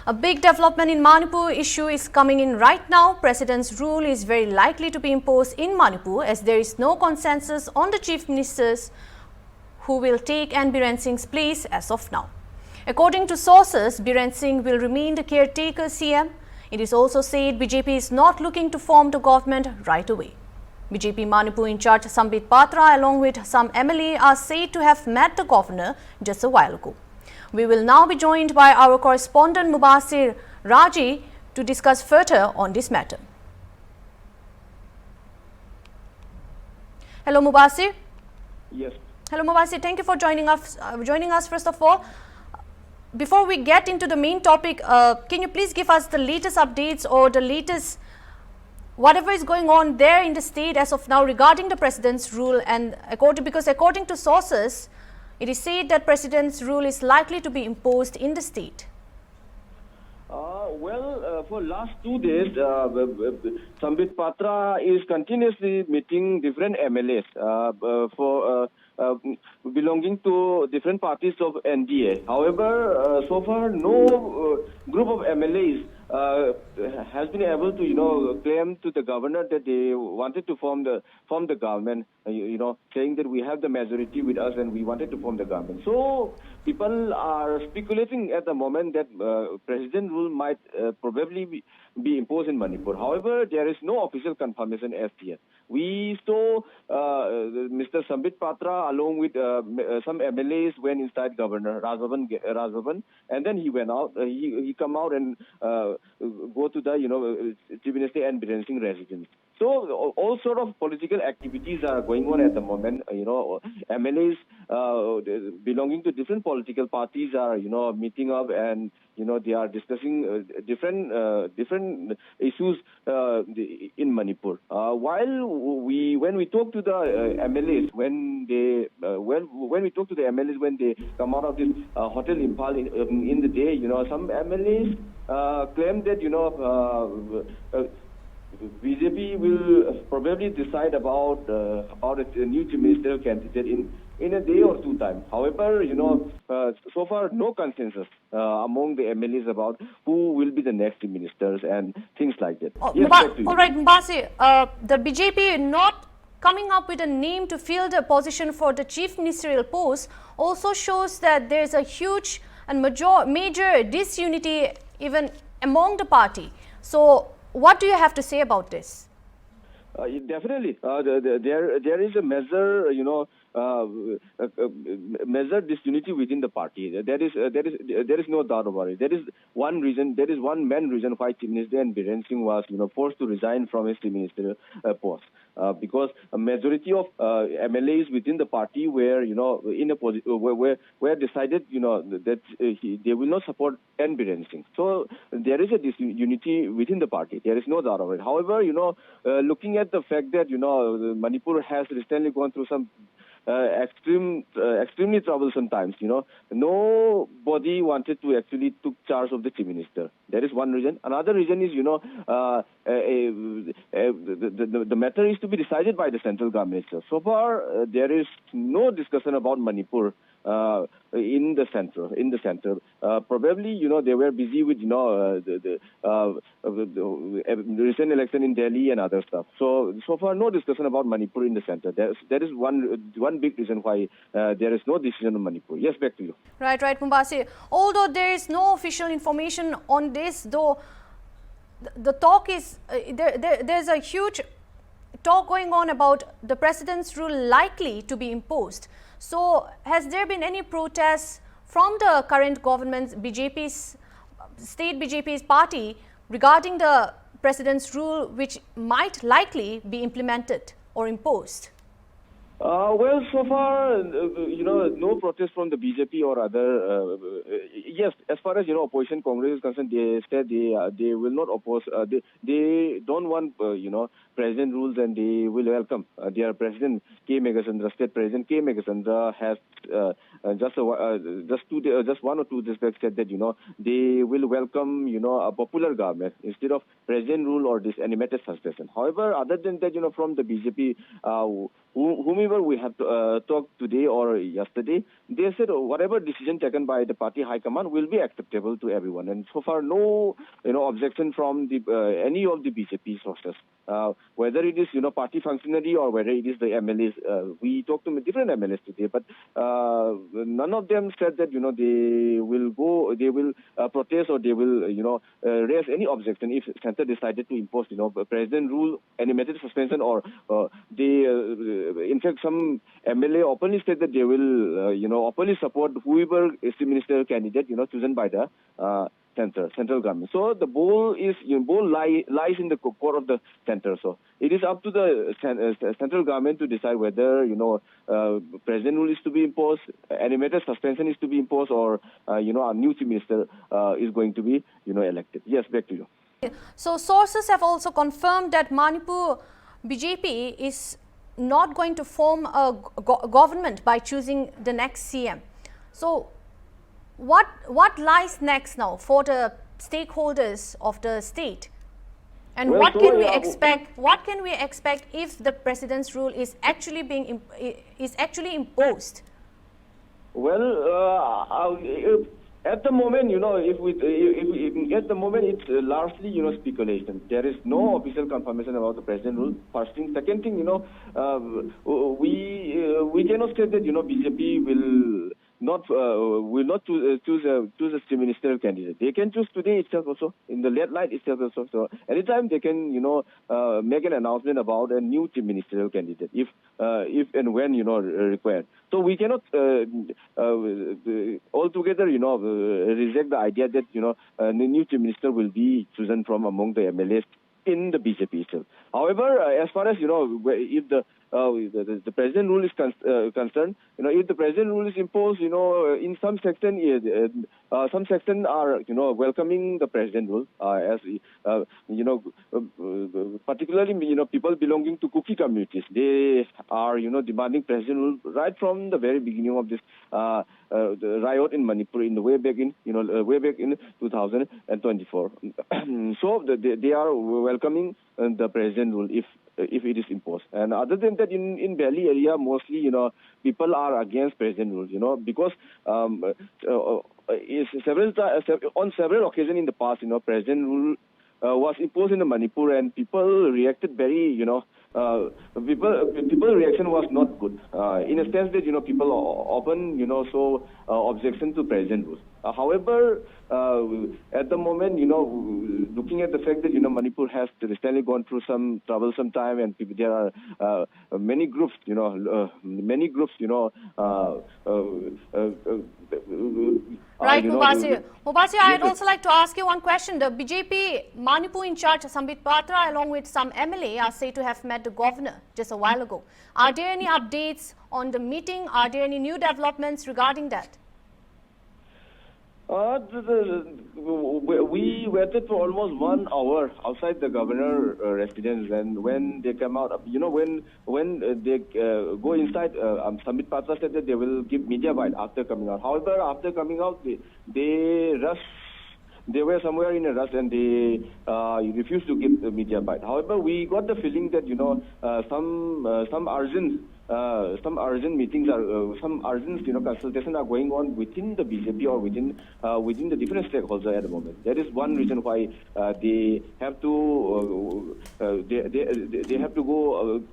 A big development in Manipur issue is coming in right now. President's rule is very likely to be imposed in Manipur as there is no consensus on the chief ministers who will take N. Biren Singh's place as of now. According to sources, Biren Singh will remain the caretaker CM. It is also said BJP is not looking to form the government right away. BJP Manipur in charge Sambit Patra along with some MLA are said to have met the governor just a while ago. We will now be joined by our correspondent Mubasir Raji to discuss further on this matter. Hello Mubasir. Yes. Hello Mubasir, thank you for joining us first of all. Before we get into the main topic, can you please give us the latest updates or the latest whatever is going on there in the state as of now regarding the president's rule, and according to sources, it is said that president's rule is likely to be imposed in the state. For last 2 days, Sambit Patra is continuously meeting different MLAs belonging to different parties of NDA. However, so far no group of MLAs has been able to claim to the governor that they wanted to form the government, saying that we have the majority with us and we wanted to form the government. So people are speculating at the moment that president rule might probably be imposed in Manipur. However, there is no official confirmation as yet. We saw Mr. Sambit Patra along with some MLAs went inside Governor Rajbhavan, and then he went out. He come out and go to the Chief Minister and Biren Singh residence. So all sort of political activities are going on at the moment. MLAs belonging to different political parties are meeting up, and they are discussing different issues in Manipur. When we talk to the MLAs when they come out of this hotel Impal in the day, some MLAs claim that BJP will probably decide about a new chief ministerial candidate in a day or two time. However, so far no consensus among the MLAs about who will be the next chief ministers and things like that. Yes, all right, Mbasi, the BJP not coming up with a name to fill the position for the chief ministerial post also shows that there is a huge and major disunity even among the party. So what do you have to say about this? Definitely, there is a measure, measure disunity within the party. There is no doubt about it. There is one main reason why Chief Minister and Biren Singh was forced to resign from his Chief Minister post. Because a majority of MLAs within the party were, were decided, that they will not support N. Biren Singh. So there is a disunity within the party. There is no doubt of it. However, looking at the fact that Manipur has recently gone through some extremely troublesome times. Nobody wanted to actually took charge of the chief minister. That is one reason. Another reason is, the matter is to be decided by the central government. So far, there is no discussion about Manipur in the center. Probably, they were busy with, the recent election in Delhi and other stuff. So far, no discussion about Manipur in the center. That is one big reason why there is no decision on Manipur. Yes, back to you. Right, Mubasir. Although there is no official information on this, though, the talk is there's a huge talk going on about the president's rule likely to be imposed. So has there been any protests from the current government's state BJP's party regarding the president's rule which might likely be implemented or imposed? Well, so far, no protest from the BJP or other. Yes, as far as opposition Congress is concerned, they said they will not oppose. They don't want president rules, and they will welcome their president K. Meghasandra. State President K. Meghasandra has just 1 or 2 days back said that they will welcome a popular government instead of president rule or this animated succession. However, other than that, from the BJP, whom we whomever we have talked today or yesterday, they said whatever decision taken by the party high command will be acceptable to everyone. And so far, no objection from the any of the BJP sources. Whether it is party functionary or whether it is the MLAs, we talked to different MLAs today, but none of them said that they will protest or they will raise any objection if center decided to impose president rule, animated suspension, or they in fact some MLA openly said that they will openly support whoever is the ministerial candidate chosen by the central government. So the ball lies in the court of the center. So it is up to the central government to decide whether president rule is to be imposed, animated suspension is to be imposed, or a new chief minister is going to be elected. Yes, back to you. So sources have also confirmed that Manipur BJP is not going to form a government by choosing the next CM. So what lies next now for the stakeholders of the state, and what can we expect? What can we expect if the president's rule is actually imposed? Well, at the moment, at the moment, it's largely, speculation. There is no official confirmation about the president rule. First thing. Second thing, we cannot say that, BJP will not choose a chief ministerial candidate. They can choose today itself also, in the late night itself also. So anytime they can, make an announcement about a new chief ministerial candidate, if and when required. So we cannot altogether, reject the idea that the new chief minister will be chosen from among the MLAs in the BJP itself. However, as far as if the president rule is concerned, if the president rule is imposed, in some section are welcoming the president rule, as particularly people belonging to Kuki communities. They are demanding president rule right from the very beginning of this the riot in Manipur in the way back in 2024. So they are welcoming the president rule if it is imposed. And other than that, in Delhi area, mostly, people are against president rule, because on several occasions in the past, president rule was imposed in Manipur, and people reacted very, people reaction was not good. In a sense that, people often, show objection to president rule. However, at the moment, looking at the fact that, Manipur has recently gone through some troublesome time, and there are many groups, Right, Mubasir. Mubasir, I'd also like to ask you one question. The BJP Manipur in charge, Sambit Patra, along with some MLA, are said to have met the governor just a while ago. Are there any updates on the meeting? Are there any new developments regarding that? We waited for almost 1 hour outside the governor residence, and when they come out, when they go inside, Sambit Patra said that they will give media bite after coming out. However, after coming out, they rushed. They were somewhere in a rush, and they refused to give the media bite. However, we got the feeling that some urgent meetings are some urgent consultation are going on within the BJP or within the different stakeholders at the moment. That is one reason why they have to they have to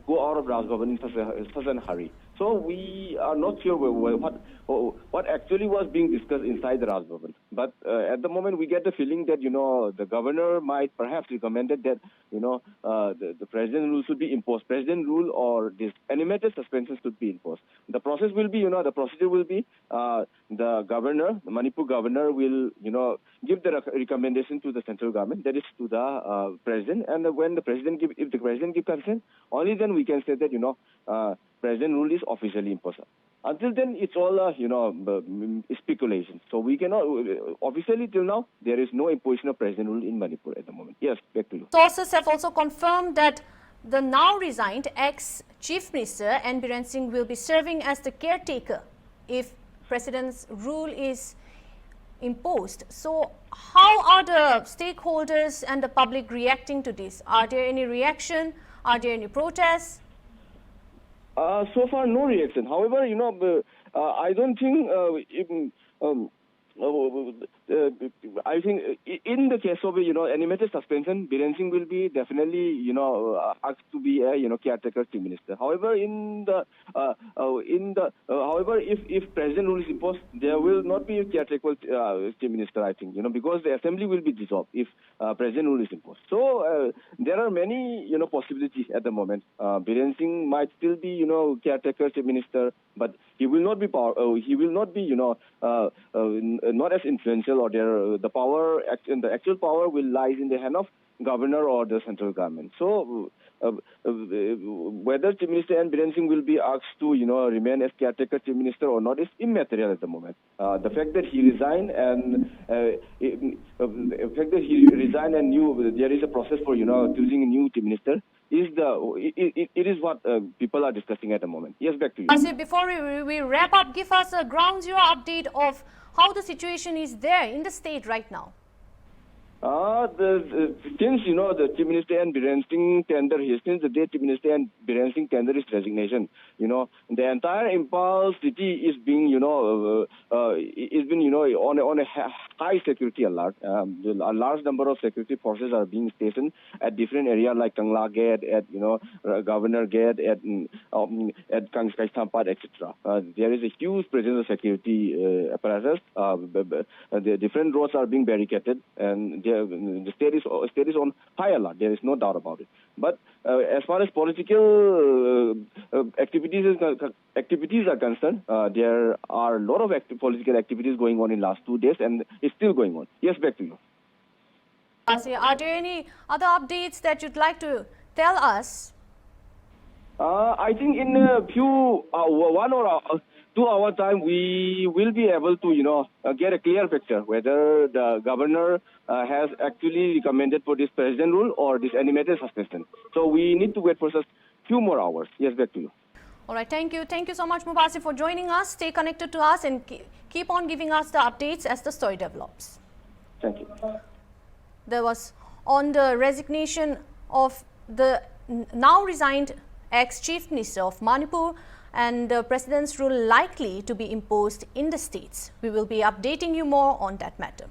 go out of Raj Bhavan in such a hurry. So we are not sure what actually was being discussed inside the Raj Bhavan. But at the moment, we get the feeling that the governor might perhaps recommended that the president rule should be imposed. President rule or this animated suspension should be imposed. The process will be the procedure will be the governor, the Manipur governor, will give the recommendation to the central government, that is to the president, and when if the president give consent, only then we can say that president rule is officially imposed. Until then, it's all speculation. So we cannot officially till now there is no imposition of president rule in Manipur at the moment. Yes, back to you. Sources have also confirmed that the now resigned ex-chief minister N. Biren Singh will be serving as the caretaker if president's rule is imposed. So how are the stakeholders and the public reacting to this? Are there any reaction? Are there any protests? So far, no reaction. However, I don't think I think in the case of animated suspension, Biren Singh will be definitely asked to be a caretaker chief minister. However, however, if president rule is imposed, there will not be a caretaker chief minister. I think because the assembly will be dissolved if president rule is imposed. So there are many possibilities at the moment. Biren Singh might still be caretaker chief minister, but he will not be he will not be not as influential, or the power, the actual power will lie in the hand of governor or the central government. So whether Chief Minister and Biren Singh will be asked to remain as caretaker Chief Minister or not is immaterial at the moment. The fact that he resigned and knew there is a process for choosing a new Chief Minister it is what people are discussing at the moment. Yes, back to you. Asif, before we wrap up, give us a ground zero update of how the situation is there in the state right now. Since the Chief Minister and Biren Singh tender, since the day Chief Minister and Biren Singh tender his resignation, the entire Impal city is being on a high security alert. A large number of security forces are being stationed at different areas like Kangla Gate, at Governor Gate, at Kangskai Thampat, etc. There is a huge presence of security apparatus. The different roads are being barricaded, and the state is on high alert. There is no doubt about it. But as far as political activities are concerned, there are a lot of political activities going on in last 2 days, and it's still going on. Yes, back to you. Are there any other updates that you'd like to tell us? I think in a few 1 or 2 hour time, we will be able to get a clear picture whether the governor has actually recommended for this president rule or this animated suspension. So we need to wait for just few more hours. Yes, back to you. All right, thank you so much, Mubasir, for joining us. Stay connected to us and keep on giving us the updates as the story develops. Thank you. There was on the resignation of the now resigned ex-chief minister of Manipur, and the president's rule likely to be imposed in the states. We will be updating you more on that matter.